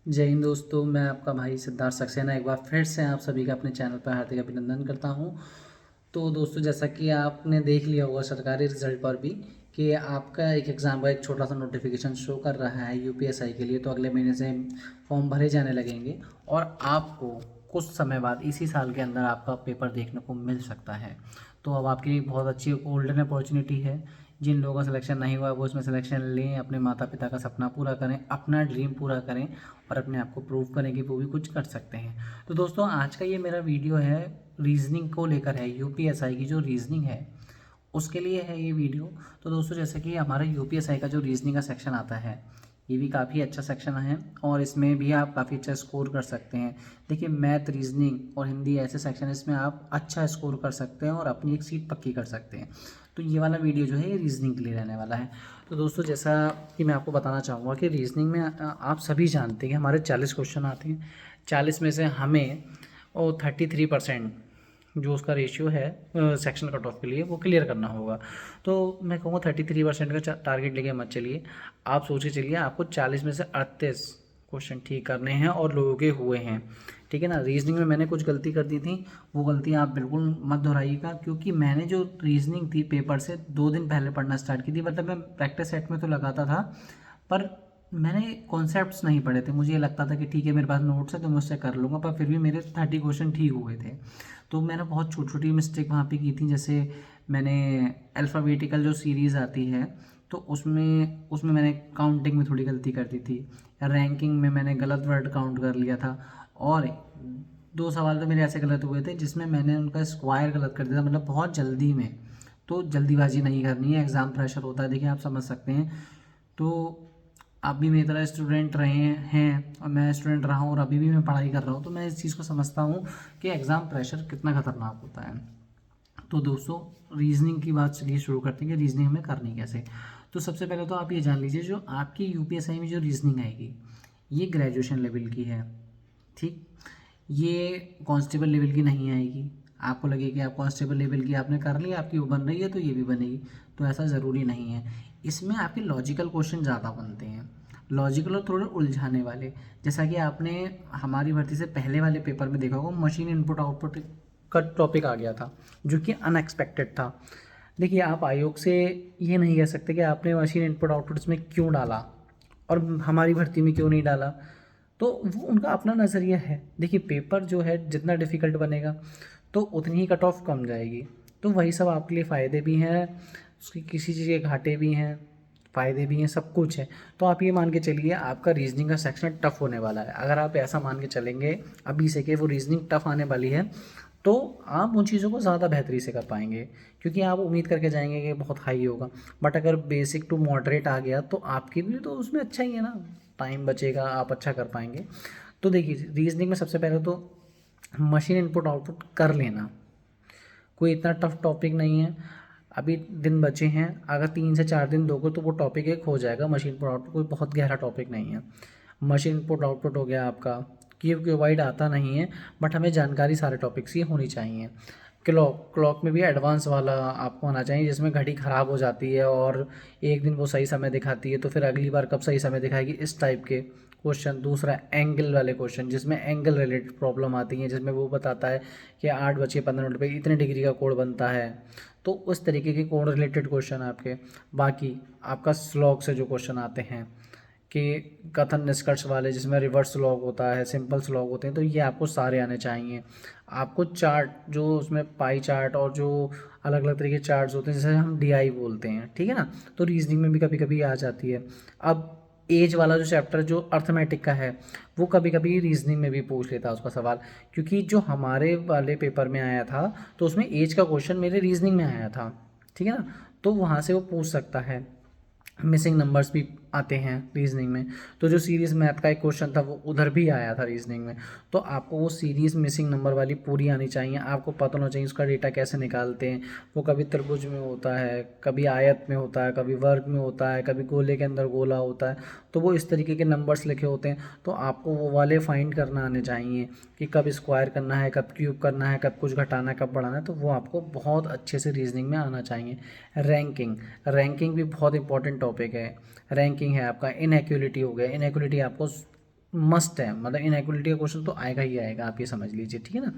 जय हिंद दोस्तों, मैं आपका भाई सिद्धार्थ सक्सेना एक बार फिर से आप सभी का अपने चैनल पर हार्दिक अभिनंदन करता हूं। तो दोस्तों, जैसा कि आपने देख लिया होगा सरकारी रिजल्ट पर भी कि आपका एक एग्ज़ाम का एक छोटा सा नोटिफिकेशन शो कर रहा है यूपीएसआई के लिए। तो अगले महीने से फॉर्म भरे जाने लगेंगे और आपको कुछ समय बाद इसी साल के अंदर आपका पेपर देखने को मिल सकता है। तो अब आपके लिए बहुत अच्छी गोल्डन अपॉर्चुनिटी है। जिन लोगों का सिलेक्शन नहीं हुआ वो उसमें सिलेक्शन लें, अपने माता पिता का सपना पूरा करें, अपना ड्रीम पूरा करें और अपने आप को प्रूव करें कि वो भी कुछ कर सकते हैं। तो दोस्तों, आज का ये मेरा वीडियो है, रीजनिंग को लेकर है। यूपीएसआई की जो रीजनिंग है उसके लिए है ये वीडियो। तो दोस्तों, जैसे कि हमारा यूपीएसआई का जो रीजनिंग का सेक्शन आता है, ये भी काफ़ी अच्छा सेक्शन है और इसमें भी आप काफ़ी अच्छा स्कोर कर सकते हैं। देखिए, मैथ, रीजनिंग और हिंदी ऐसे सेक्शन है इसमें आप अच्छा स्कोर कर सकते हैं और अपनी एक सीट पक्की कर सकते हैं। तो ये वाला वीडियो जो है ये रीजनिंग के लिए रहने वाला है। तो दोस्तों, जैसा कि मैं आपको बताना चाहूँगा कि रीजनिंग में आप सभी जानते हैं कि हमारे 40 क्वेश्चन आते हैं। 40 में से हमें और 33% जो उसका रेशियो है सेक्शन कट ऑफ के लिए वो क्लियर करना होगा। तो मैं कहूँगा 33% का टारगेट लेके मत चलिए। आप सोचिए चलिए, आपको 40 में से 38 क्वेश्चन ठीक करने हैं और लोगों के हुए हैं। ठीक है ना। रीजनिंग में मैंने कुछ गलती कर दी थी, वो गलती आप बिल्कुल मत दोहराइएगा, क्योंकि मैंने जो रीजनिंग थी पेपर से 2 दिन पहले पढ़ना स्टार्ट की थी। मतलब मैं प्रैक्टिस सेट में तो लगाता था, पर मैंने कॉन्सेप्ट्स नहीं पढ़े थे। मुझे ये लगता था कि ठीक है, मेरे पास नोट्स है तो मैं उससे कर लूँगा, पर फिर भी मेरे 30 क्वेश्चन ठीक हुए थे। तो मैंने बहुत छोटी छोटी मिस्टेक वहाँ पे की थी। जैसे मैंने अल्फ़ाबेटिकल जो सीरीज़ आती है तो उसमें उसमें मैंने काउंटिंग में थोड़ी गलती कर दी थी। रैंकिंग में मैंने गलत वर्ड काउंट कर लिया था। और 2 सवाल तो मेरे ऐसे गलत हुए थे जिसमें मैंने उनका स्क्वायर गलत कर दिया था, मतलब बहुत जल्दी में। तो जल्दीबाजी नहीं करनी है, एग्ज़ाम प्रेशर होता है, देखिए आप समझ सकते हैं। तो आप भी मेरी तरह स्टूडेंट रहे हैं और मैं स्टूडेंट रहा हूँ और अभी भी मैं पढ़ाई कर रहा हूँ, तो मैं इस चीज़ को समझता हूँ कि एग्ज़ाम प्रेशर कितना ख़तरनाक होता है। तो दोस्तों, रीजनिंग की बात चलिए शुरू करते हैं कि रीजनिंग हमें करनी कैसे। तो सबसे पहले तो आप ये जान लीजिए, जो आपकी यूपीएसआई में जो रीजनिंग आएगी ये ग्रेजुएशन लेवल की है। ठीक, ये कांस्टेबल लेवल की नहीं आएगी। आपको लगे कि आप कांस्टेबल लेवल की आपने कर ली, आपकी वो बन रही है तो ये भी बनेगी, तो ऐसा ज़रूरी नहीं है। इसमें आपके लॉजिकल क्वेश्चन ज़्यादा बनते हैं, लॉजिकल और थोड़े उलझाने वाले। जैसा कि आपने हमारी भर्ती से पहले वाले पेपर में देखा होगा, मशीन इनपुट आउटपुट का टॉपिक आ गया था जो कि अनएक्सपेक्टेड था। देखिए, आप आयोग से ये नहीं कह सकते कि आपने मशीन इनपुट आउटपुट इसमें क्यों डाला और हमारी भर्ती में क्यों नहीं डाला। तो वो उनका अपना नज़रिया है। देखिए, पेपर जो है जितना डिफ़िकल्ट बनेगा तो उतनी ही कट ऑफ कम जाएगी। तो वही सब आपके लिए फ़ायदे भी हैं, उसकी किसी चीज़ के घाटे भी हैं, फ़ायदे भी हैं, सब कुछ है। तो आप ये मान के चलिए आपका रीजनिंग का सेक्शन टफ होने वाला है। अगर आप ऐसा मान के चलेंगे अभी से कि वो रीजनिंग टफ आने वाली है, तो आप उन चीज़ों को ज़्यादा बेहतरी से कर पाएंगे, क्योंकि आप उम्मीद करके जाएंगे कि बहुत हाई होगा। बट अगर बेसिक टू मॉडरेट आ गया तो आपके लिए तो उसमें अच्छा ही है ना, टाइम बचेगा, आप अच्छा कर पाएंगे। तो देखिए, रीजनिंग में सबसे पहले तो मशीन इनपुट आउटपुट कर लेना, कोई इतना टफ टॉपिक नहीं है। अभी दिन बचे हैं, अगर 3 से 4 दिन दोगे तो वो टॉपिक एक हो जाएगा। मशीन इनपुट आउटपुट कोई बहुत गहरा टॉपिक नहीं है। मशीन इनपुट आउटपुट हो गया आपका। क्यूब आता नहीं है, बट हमें जानकारी सारे टॉपिक्स की होनी चाहिए। क्लॉक क्लॉक में भी एडवांस वाला आपको आना चाहिए, जिसमें घड़ी ख़राब हो जाती है और एक दिन वो सही समय दिखाती है तो फिर अगली बार कब सही समय दिखाएगी, इस टाइप के क्वेश्चन। दूसरा, एंगल वाले क्वेश्चन जिसमें एंगल रिलेटेड प्रॉब्लम आती है, जिसमें वो बताता है कि 8:15 पे इतने डिग्री का कोण बनता है। तो उस तरीके के कोण रिलेटेड क्वेश्चन आपके। बाकी आपका स्लॉग से जो क्वेश्चन आते हैं कि कथन निष्कर्ष वाले, जिसमें रिवर्स स्लॉग होता है, सिंपल स्लॉग होते हैं, तो ये आपको सारे आने चाहिए। आपको चार्ट, जो उसमें पाई चार्ट और जो अलग अलग तरीके के चार्ट्स होते हैं, जैसे हम डीआई बोलते हैं, ठीक है ना, तो रीजनिंग में भी कभी कभी आ जाती है। अब एज वाला जो चैप्टर जो अर्थमेटिक का है, वो कभी कभी रीजनिंग में भी पूछ लेता है उसका सवाल, क्योंकि जो हमारे वाले पेपर में आया था तो उसमें एज का क्वेश्चन मेरे रीजनिंग में आया था। ठीक है ना, तो वहाँ से वो पूछ सकता है। मिसिंग नंबर्स भी आते हैं रीजनिंग में। तो जो सीरीज़ मैथ का एक क्वेश्चन था वो उधर भी आया था रीजनिंग में। तो आपको वो सीरीज़ मिसिंग नंबर वाली पूरी आनी चाहिए, आपको पता होना चाहिए उसका डेटा कैसे निकालते हैं। वो कभी त्रिभुज में होता है, कभी आयत में होता है, कभी वर्ग में होता है, कभी गोले के अंदर गोला होता है। तो वो इस तरीके के नंबर्स लिखे होते हैं, तो आपको वो वाले फाइंड करना आने चाहिए कि कब स्क्वायर करना है, कब क्यूब करना है, कब कुछ घटाना है, कब बढ़ाना है। तो वो आपको बहुत अच्छे से रीजनिंग में आना चाहिए। रैंकिंग रैंकिंग भी बहुत इंपॉर्टेंट टॉपिक है। रैंकिंग है आपका, इनइक्वालिटी हो गया, इनइक्वालिटी आपको मस्ट है, मतलब इनइक्वलिटी का क्वेश्चन तो आएगा ही आएगा, आप ये समझ लीजिए, ठीक है ना।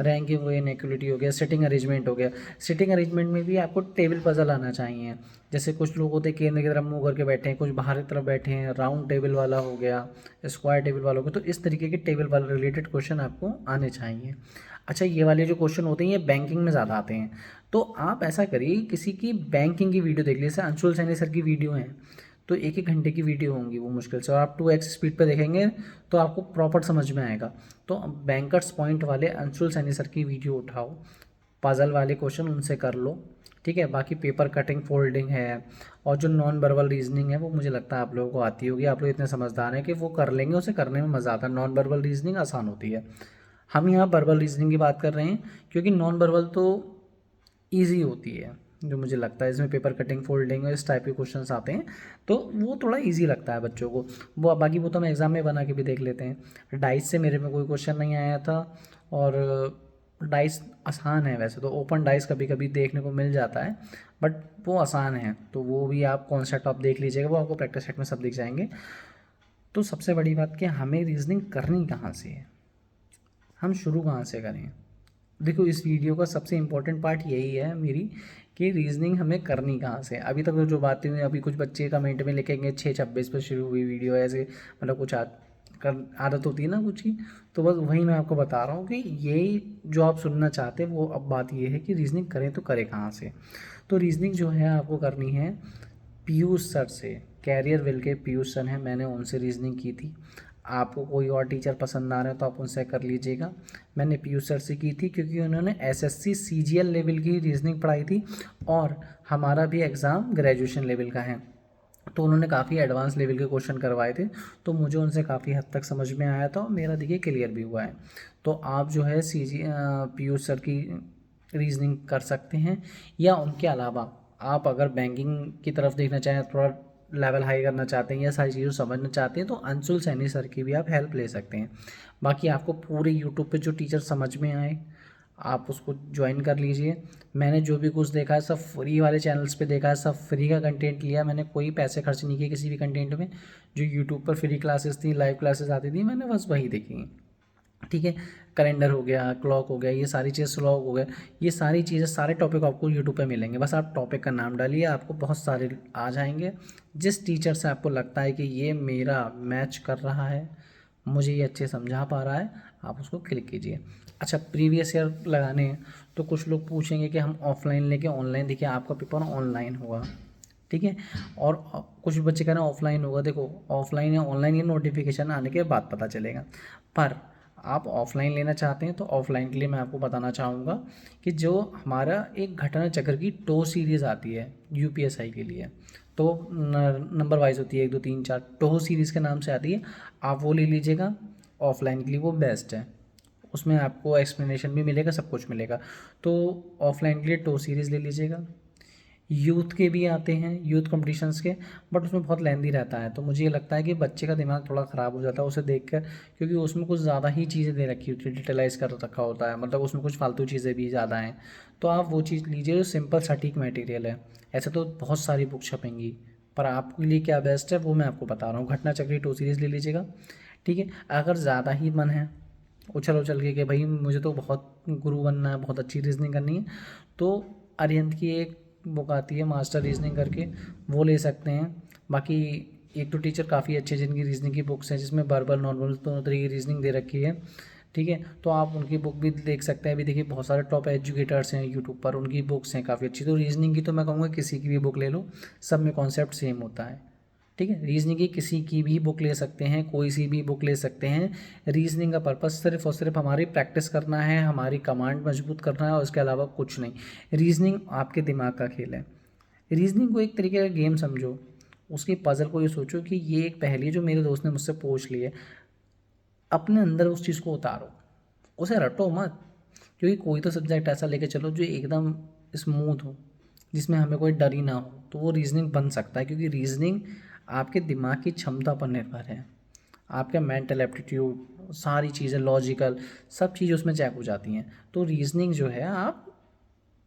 रैंकिंग वो इनइक्वलिटी हो गया, सिटिंग अरेंजमेंट हो गया। सिटिंग अरेंजमेंट में भी आपको टेबल पजल आना चाहिए। जैसे कुछ लोग होते हैं केंद्र की तरफ मुँह करके बैठे हैं, कुछ बाहर की तरफ बैठे हैं, राउंड टेबल वाला हो गया, स्क्वायर टेबल वाला हो गया, तो इस तरीके के टेबल वाले रिलेटेड क्वेश्चन आपको आने चाहिए। अच्छा, ये वाले जो क्वेश्चन होते हैं ये बैंकिंग में ज़्यादा आते हैं, तो आप ऐसा करिए किसी की बैंकिंग की वीडियो देख लीजिए, जैसे अंशुल सैनी सर की वीडियो है, तो 1-1 घंटे की वीडियो होंगी वो मुश्किल से, और आप 2x स्पीड पे देखेंगे तो आपको प्रॉपर समझ में आएगा। तो बैंकर्स पॉइंट वाले अंशुल सैनी सर की वीडियो उठाओ, पजल वाले क्वेश्चन उनसे कर लो, ठीक है। बाकी पेपर कटिंग, फोल्डिंग है, और जो नॉन वर्बल रीजनिंग है वो मुझे लगता है आप लोगों को आती होगी, आप लोग इतने समझदार हैं कि वो कर लेंगे, उसे करने में मज़ा आता है। नॉन वर्बल रीजनिंग आसान होती है, हम यहाँ वर्बल रीजनिंग की बात कर रहे हैं, क्योंकि नॉन वर्बल तो ईजी होती है, जो मुझे लगता है इसमें पेपर कटिंग, फोल्डिंग और इस टाइप के क्वेश्चंस आते हैं, तो वो थोड़ा इजी लगता है बच्चों को। वो बाकी वो तो हम एग्ज़ाम में बना के भी देख लेते हैं। डाइस से मेरे में कोई क्वेश्चन नहीं आया था, और डाइस आसान है वैसे तो, ओपन डाइस कभी कभी देखने को मिल जाता है, बट वो आसान है, तो वो भी आप कॉन्सेप्ट आप देख लीजिएगा, वो आपको प्रैक्टिस सेट में सब दिख जाएंगे। तो सबसे बड़ी बात कि हमें रीजनिंग करनी कहाँ से है, हम शुरू कहाँ से करें। देखो, इस वीडियो का सबसे इम्पोर्टेंट पार्ट यही है मेरी, कि रीजनिंग हमें करनी कहाँ से। अभी तक तो जो बातें हुई, अभी कुछ बच्चे कमेंट में लिखेंगे 6:26 पर शुरू हुई वीडियो, ऐसे मतलब कुछ आदत होती है ना कुछ की, तो बस वही मैं आपको बता रहा हूँ कि यही जो आप सुनना चाहते हैं, वो अब बात ये है कि रीजनिंग करें तो करें कहाँ से। तो रीजनिंग जो है आपको करनी है पीयूष सर से, कैरियर विल के पीयूष सर हैं, मैंने उनसे रीजनिंग की थी। आपको कोई और टीचर पसंद आ रहे हो तो आप उनसे कर लीजिएगा। मैंने पीयूष सर से की थी क्योंकि उन्होंने एसएससी सीजीएल लेवल की रीजनिंग पढ़ाई थी, और हमारा भी एग्ज़ाम ग्रेजुएशन लेवल का है, तो उन्होंने काफ़ी एडवांस लेवल के क्वेश्चन करवाए थे, तो मुझे उनसे काफ़ी हद तक समझ में आया था, और मेरा देखिए क्लियर भी हुआ है। तो आप जो है पीयूष सर की रीजनिंग कर सकते हैं, या उनके अलावा आप अगर बैंकिंग की तरफ देखना चाहें, थोड़ा लेवल हाई करना चाहते हैं या सारी चीज़ें समझना चाहते हैं, तो अंशुल सैनी सर की भी आप हेल्प ले सकते हैं। बाकी आपको पूरे यूट्यूब पे जो टीचर समझ में आए आप उसको ज्वाइन कर लीजिए। मैंने जो भी कुछ देखा है सब फ्री वाले चैनल्स पे देखा है, सब फ्री का कंटेंट लिया, मैंने कोई पैसे खर्च नहीं किए किसी भी कंटेंट में। जो यूट्यूब पर फ्री क्लासेस थी, लाइव क्लासेस आती थी, मैंने बस वही देखी, ठीक है। कैलेंडर हो गया, क्लॉक हो गया, ये सारी चीज़ें, स्लॉग हो गया, ये सारी चीज़ें, सारे टॉपिक आपको यूट्यूब पे मिलेंगे। बस आप टॉपिक का नाम डालिए, आपको बहुत सारे आ जाएंगे। जिस टीचर से आपको लगता है कि ये मेरा मैच कर रहा है, मुझे ये अच्छे समझा पा रहा है, आप उसको क्लिक कीजिए। अच्छा, प्रीवियस ईयर लगाने हैं, तो कुछ लोग पूछेंगे कि हम ऑफलाइन लेके ऑनलाइन, देखिए आपका पेपर ऑनलाइन होगा, ठीक है। और कुछ बच्चे कह रहे हैं ऑफलाइन होगा, देखो ऑफलाइन या ऑनलाइन ये नोटिफिकेशन आने के बाद पता चलेगा, पर आप ऑफलाइन लेना चाहते हैं तो ऑफलाइन के लिए मैं आपको बताना चाहूँगा कि जो हमारा एक घटना चक्र की टो सीरीज़ आती है यूपीएसआई के लिए, तो नंबर वाइज होती है 1 2 3 4, टो सीरीज़ के नाम से आती है, आप वो ले लीजिएगा। ऑफलाइन के लिए वो बेस्ट है, उसमें आपको एक्सप्लेनेशन भी मिलेगा, सब कुछ मिलेगा। तो ऑफलाइन के लिए टो सीरीज़ ले लीजिएगा। यूथ के भी आते हैं, यूथ कॉम्पिटिशन्स के, बट उसमें बहुत लेंदी रहता है, तो मुझे ये लगता है कि बच्चे का दिमाग थोड़ा ख़राब हो जाता है उसे देखकर, क्योंकि उसमें कुछ ज़्यादा ही चीज़ें दे रखी होती है, डिटेलाइज कर रखा होता है, मतलब उसमें कुछ फालतू चीज़ें भी ज़्यादा हैं। तो आप वो चीज़ लीजिए जो सिंपल सटीक मटेरियल है। ऐसे तो बहुत सारी बुक छपेंगी, पर आपके लिए क्या बेस्ट है वो मैं आपको बता रहा हूँ। घटना चक्री टू सीरीज़ ले लीजिएगा, ठीक है। अगर ज़्यादा ही मन है उछल उछल के कि भाई मुझे तो बहुत गुरु बनना है, बहुत अच्छी रीजनिंग करनी है, तो अरिहंत की एक बुक आती है मास्टर रीजनिंग करके, वो ले सकते हैं। बाकी एक तो टीचर काफ़ी अच्छे जिनकी रीजनिंग की बुक्स हैं, जिसमें वर्बल नॉर्मल दोनों तरह की रीजनिंग दे रखी है, ठीक है, तो आप उनकी बुक भी देख सकते हैं। अभी देखिए बहुत सारे टॉप एजुकेटर्स हैं यूट्यूब पर, उनकी बुक्स हैं काफ़ी अच्छी। तो रीजनिंग की तो मैं कहूँगा किसी की भी बुक ले लो, सब में कॉन्सेप्ट सेम होता है, ठीक है। रीजनिंग की किसी की भी बुक ले सकते हैं, कोई सी भी बुक ले सकते हैं। रीजनिंग का पर्पस सिर्फ और सिर्फ हमारी प्रैक्टिस करना है, हमारी कमांड मजबूत करना है, और उसके अलावा कुछ नहीं। रीजनिंग आपके दिमाग का खेल है। रीजनिंग को एक तरीके का गेम समझो, उसकी पजल को ये सोचो कि ये एक पहेली है जो मेरे दोस्त ने मुझसे पूछ ली है, अपने अंदर उस चीज़ को उतारो, उसे रटो मत। क्योंकि कोई तो सब्जेक्ट ऐसा लेके चलो जो एकदम स्मूथ हो, जिसमें हमें कोई डर ही ना हो, तो वो रीजनिंग बन सकता है। क्योंकि रीजनिंग आपके दिमाग की क्षमता पर निर्भर है, आपका मेंटल एप्टीट्यूड, सारी चीज़ें लॉजिकल, सब चीज़ें उसमें चेक हो जाती हैं। तो रीजनिंग जो है आप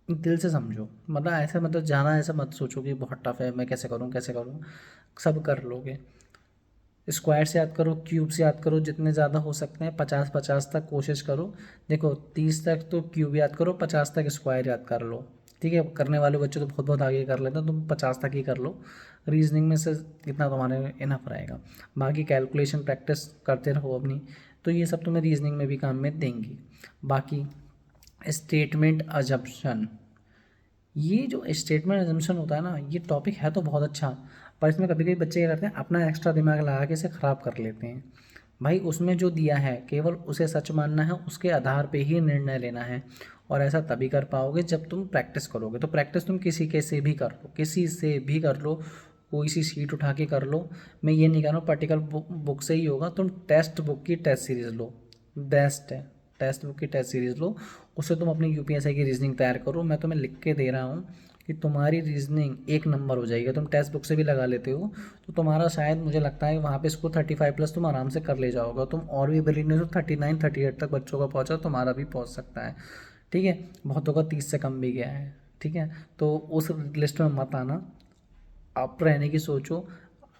दिल से समझो, मतलब ऐसा, मतलब जाना ऐसा मत सोचो कि बहुत टफ है, मैं कैसे करूँ कैसे करूँ, सब कर लोगे। स्क्वायर से याद करो, क्यूब से याद करो, जितने ज़्यादा हो सकते हैं 50-50 तक कोशिश करो। देखो 30 तक तो क्यूब याद करो, 50 तक स्क्वायर याद कर लो, ठीक है। करने वाले बच्चे तो बहुत बहुत आगे कर लेते हैं, तुम 50 तक ही कर लो। रीजनिंग में से इतना तुम्हारे इनफ रहेगा। बाकी कैलकुलेशन प्रैक्टिस करते रहो अपनी, तो ये सब तुम्हें रीजनिंग में भी काम में देंगी। बाकी स्टेटमेंट अजम्पशन, ये जो स्टेटमेंट अजम्पशन होता है ना, ये टॉपिक है तो बहुत अच्छा, पर इसमें कभी कभी बच्चे क्या करते हैं, अपना एक्स्ट्रा दिमाग लगा के इसे ख़राब कर लेते हैं। भाई उसमें जो दिया है केवल उसे सच मानना है, उसके आधार पे ही निर्णय लेना है, और ऐसा तभी कर पाओगे जब तुम प्रैक्टिस करोगे। तो प्रैक्टिस तुम किसी के से भी कर लो, किसी से भी कर लो, कोई सी शीट उठा के कर लो। मैं ये नहीं कह रहा हूँ पर्टिकुलर बुक से ही होगा, तुम टेक्स्ट बुक की टेस्ट सीरीज़ लो, बेस्ट है। टेक्स्ट बुक की टेस्ट सीरीज़ लो, उससे तुम अपनी यूपीएससी की रीजनिंग तैयार करो। मैं तुम्हें लिख के दे रहा हूँ कि तुम्हारी रीजनिंग एक नंबर हो जाएगी। तुम टेक्स्ट बुक से भी लगा लेते हो तो तुम्हारा शायद मुझे लगता है वहाँ पे स्कोर 35+ तुम आराम से कर ले जाओगे। तुम और भी ब्रिलियंट हो, 39-38 तक बच्चों का पहुँचा, तुम्हारा भी पहुँच सकता है, ठीक है। बहुतों का 30 से कम भी गया है, ठीक है। तो उस लिस्ट में मत आना, आप रहने की सोचो।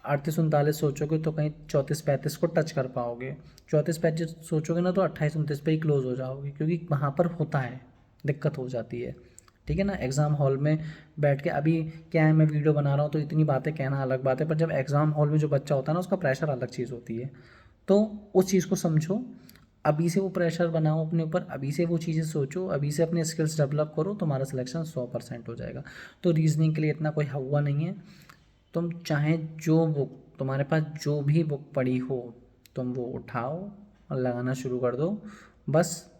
38-39 सोचोगे तो कहीं 34-35 को टच कर पाओगे। 34-35 सोचोगे ना तो 28-29 पे ही क्लोज हो जाओगे, क्योंकि वहाँ पर होता है, दिक्कत हो जाती है, ठीक है ना। एग्ज़ाम हॉल में बैठ के अभी क्या है, मैं वीडियो बना रहा हूँ तो इतनी बातें कहना अलग बात है, पर जब एग्ज़ाम हॉल में जो बच्चा होता है ना, उसका प्रेशर अलग चीज़ होती है। तो उस चीज़ को समझो, अभी से वो प्रेशर बनाओ अपने ऊपर, अभी से वो चीज़ें सोचो, अभी से अपने स्किल्स डेवलप करो, तुम्हारा सिलेक्शन 100% हो जाएगा। तो रीजनिंग के लिए इतना कोई हवा नहीं है। तुम चाहे जो बुक, तुम्हारे पास जो भी बुक पड़ी हो, तुम वो उठाओ और लगाना शुरू कर दो। बस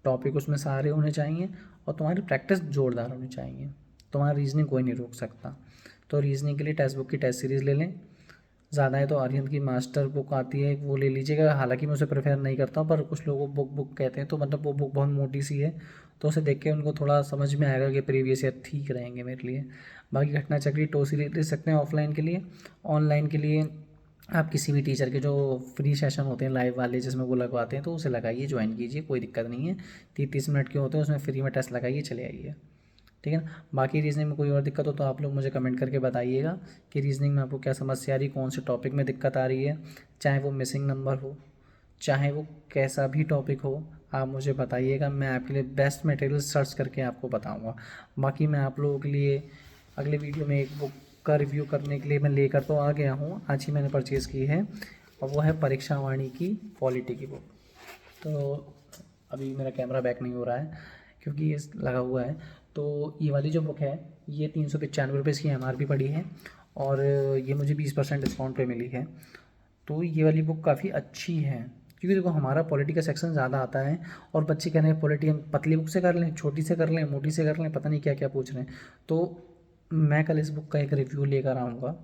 टॉपिक उसमें सारे होने चाहिए और तुम्हारी प्रैक्टिस जोरदार होनी चाहिए। तुम्हारा रीजनिंग कोई नहीं रोक सकता। तो रीजनिंग के लिए टेक्स्ट बुक की टेस्ट सीरीज़ ले लें, ज़्यादा है तो आर्यन की मास्टर बुक आती है वो ले लीजिएगा। हालांकि मैं उसे प्रेफर नहीं करता हूँ, पर कुछ लोगों बुक बुक कहते हैं, तो मतलब वो बुक बहुत मोटी सी है, तो उसे देख के उनको थोड़ा समझ में आएगा कि प्रीवियस ईयर ठीक रहेंगे मेरे लिए। बाकी घटना चक्री टो सीरीज ले सकते हैं ऑफलाइन के लिए। ऑनलाइन के लिए आप किसी भी टीचर के जो फ्री सेशन होते हैं लाइव वाले, जिसमें वो लगवाते हैं, तो उसे लगाइए, ज्वाइन कीजिए, कोई दिक्कत नहीं है। 30-30 मिनट के होते हैं, उसमें फ्री में टेस्ट लगाइए, चले आइए, ठीक है ना। बाकी रीजनिंग में कोई और दिक्कत हो तो आप लोग मुझे कमेंट करके बताइएगा कि रीजनिंग में आपको क्या समस्या आ रही, कौन से टॉपिक में दिक्कत आ रही है, चाहे वो मिसिंग नंबर हो, चाहे वो कैसा भी टॉपिक हो, आप मुझे बताइएगा। मैं आपके लिए बेस्ट मटेरियल सर्च करके आपको बताऊंगा। बाकी मैं आप लोगों के लिए अगले वीडियो में एक बुक का रिव्यू करने के लिए मैं लेकर तो आ गया हूँ, आज ही मैंने परचेज़ की है, और वो है परीक्षा वाणी की पॉलिटी की बुक। तो अभी मेरा कैमरा बैक नहीं हो रहा है क्योंकि ये लगा हुआ है। तो ये वाली जो बुक है ये 395 रुपये इसकी MRP पड़ी है, और ये मुझे 20% डिस्काउंट पे मिली है। तो ये वाली बुक काफ़ी अच्छी है, क्योंकि देखो हमारा पॉलिटी का सेक्शन ज़्यादा आता है, और बच्चे कह रहे हैं पॉलिटी हम पतली बुक से कर लें, छोटी से कर लें, मोटी से कर लें, पता नहीं क्या क्या पूछ रहे हैं। तो मैं कल इस बुक का एक रिव्यू लेकर आऊँगा,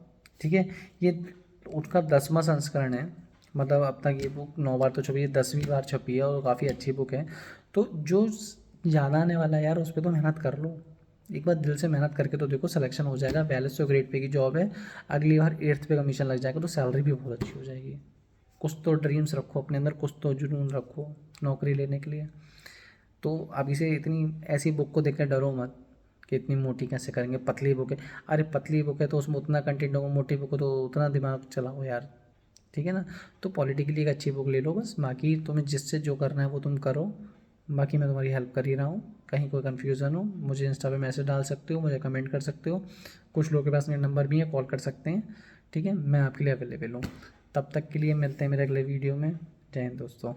ठीक है। ये उसका 10वां संस्करण है, मतलब अब तक ये बुक 9 बार तो छपी है, 10वीं बार छपी है, और काफ़ी अच्छी बुक है। तो जो ज़्यादा आने वाला है यार, उस पर तो मेहनत कर लो, एक बार दिल से मेहनत करके तो देखो, सिलेक्शन हो जाएगा। 4200 ग्रेड पे की जॉब है, अगली बार 8th पे कमीशन लग जाएगा, तो सैलरी भी बहुत अच्छी हो जाएगी। कुछ तो ड्रीम्स रखो अपने अंदर, कुछ तो जुनून रखो नौकरी लेने के लिए। तो अभी से इतनी ऐसी बुक को देखकर डरो मत कि इतनी मोटी कैसे करेंगे, पतली बुक है। अरे पतली बुक है तो उसमें उतना कंटेंट होगा, मोटी बुक है तो उतना दिमाग चलाओ यार, ठीक है ना। तो पॉलिटी के लिए एक अच्छी बुक ले लो बस, बाकी तुम्हें जिससे जो करना है वो तुम करो। बाकी मैं तुम्हारी हेल्प कर ही रहा हूँ, कहीं कोई कन्फ्यूज़न हो मुझे इंस्टा पे मैसेज डाल सकते हो, मुझे कमेंट कर सकते हो। कुछ लोगों के पास मेरा नंबर भी है, कॉल कर सकते हैं, ठीक है। मैं आपके लिए अवेलेबल हूँ। तब तक के लिए मिलते हैं मेरे अगले वीडियो में। जय हिंद दोस्तों।